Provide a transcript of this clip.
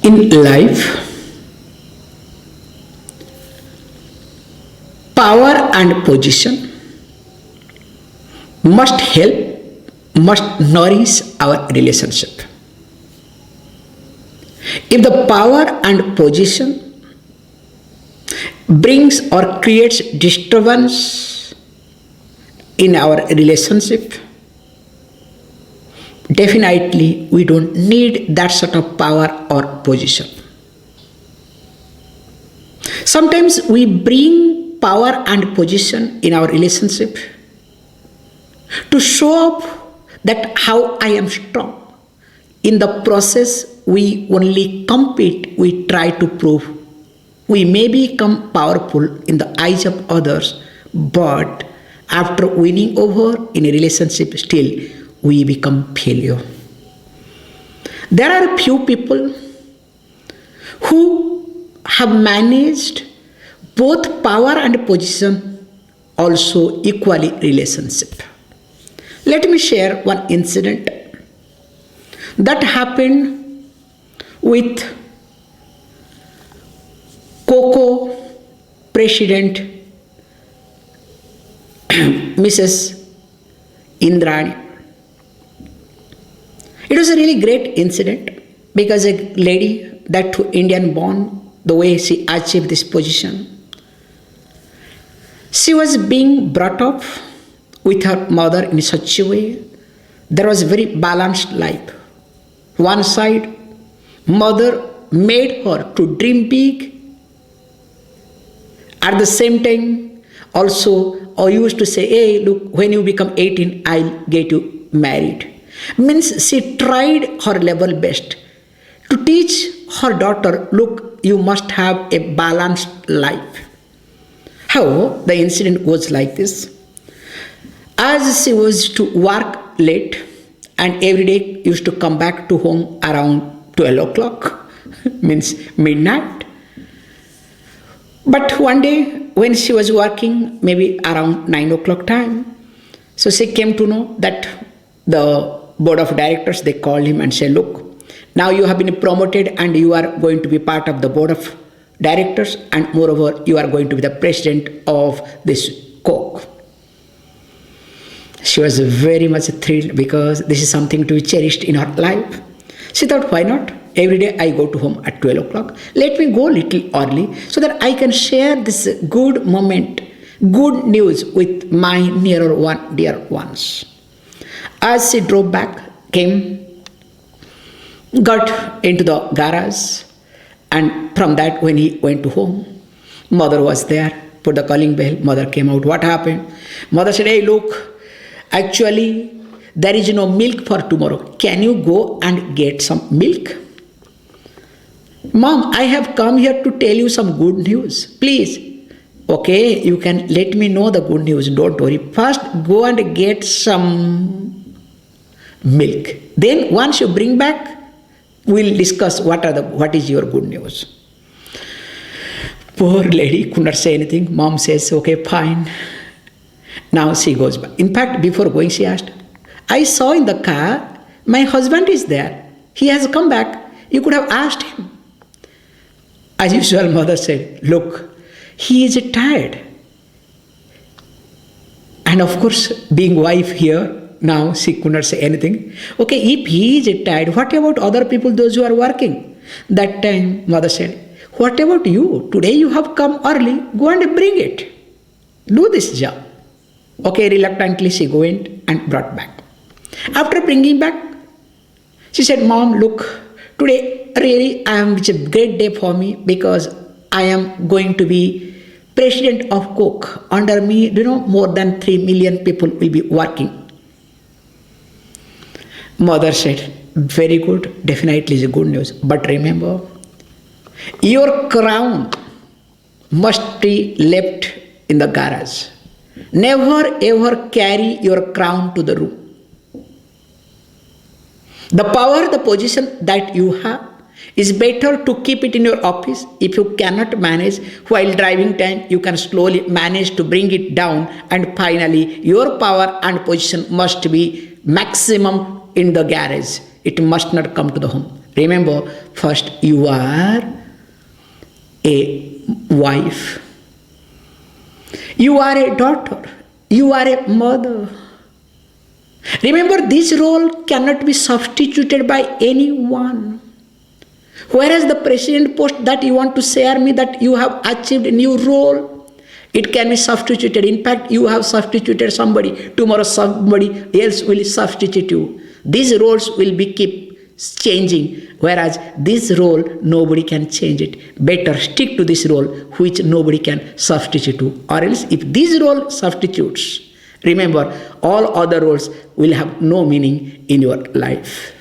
In life, power and position must help, must nourish our relationship. If the power and position brings or creates disturbance in our relationship, definitely we don't need that sort of power or position. Sometimes we bring power and position in our relationship to show up that how I am strong. In the process, we only compete, we try to prove. We may become powerful in the eyes of others, but after winning over in a relationship, still we become failure. There are few people who have managed both power and position, also equally relationship. Let me share one incident that happened with Coco President Mrs. Indrani. It was a really great incident because a lady that Indian born, the way she achieved this position, she was being brought up with her mother in such a way there was a very balanced life. One side, mother made her to dream big. At the same time, also, I used to say, hey, look, when you become 18, I'll get you married. Means she tried her level best to teach her daughter, look, you must have a balanced life. However, the incident goes like this. As she was to work late and every day used to come back to home around 12 o'clock, means midnight. But one day when she was working, maybe around 9 o'clock time, so she came to know that the board of directors, they called him and said, look, now you have been promoted and you are going to be part of the board of directors, and moreover, you are going to be the president of this Coke. She was very much thrilled because this is something to be cherished in her life. She thought, why not? Every day I go to home at 12 o'clock. Let me go a little early so that I can share this good moment, good news with my nearer one, dear ones. As she drove back, came, got into the garage, and from that when he went to home, mother was there, put the calling bell, mother came out. What happened? Mother said, hey, look, actually, there is no milk for tomorrow. Can you go and get some milk? Mom, I have come here to tell you some good news. Please. Okay, you can let me know the good news. Don't worry. First, go and get some milk. Then, once you bring back, we'll discuss what is your good news. Poor lady could not say anything. Mom says, okay, fine. Now she goes back. In fact, before going, she asked, I saw in the car, my husband is there. He has come back. You could have asked him. As usual, mother said, look, he is tired. And of course, being wife here, now she could not say anything. Okay, if he is tired, what about other people, those who are working? That time, mother said, what about you? Today you have come early. Go and bring it. Do this job. Okay, reluctantly she went and brought back. After bringing back, she said, Mom, look, today really it's a great day for me because I am going to be president of Coke. Under me, more than 3 million people will be working. Mother said, very good, definitely is a good news. But remember, your crown must be left in the garage. Never ever carry your crown to the room. The power, the position that you have is better to keep it in your office. If you cannot manage while driving time, you can slowly manage to bring it down, and finally your power and position must be maximum in the garage. It must not come to the home. Remember, first you are a wife, you are a daughter, you are a mother. Remember, this role cannot be substituted by anyone. Whereas the president post that you want to share me that you have achieved a new role, it can be substituted. In fact, you have substituted somebody. Tomorrow somebody else will substitute you. These roles will be keep changing. Whereas this role, nobody can change it. Better stick to this role which nobody can substitute to. Or else if this role substitutes, remember all other roles will have no meaning in your life.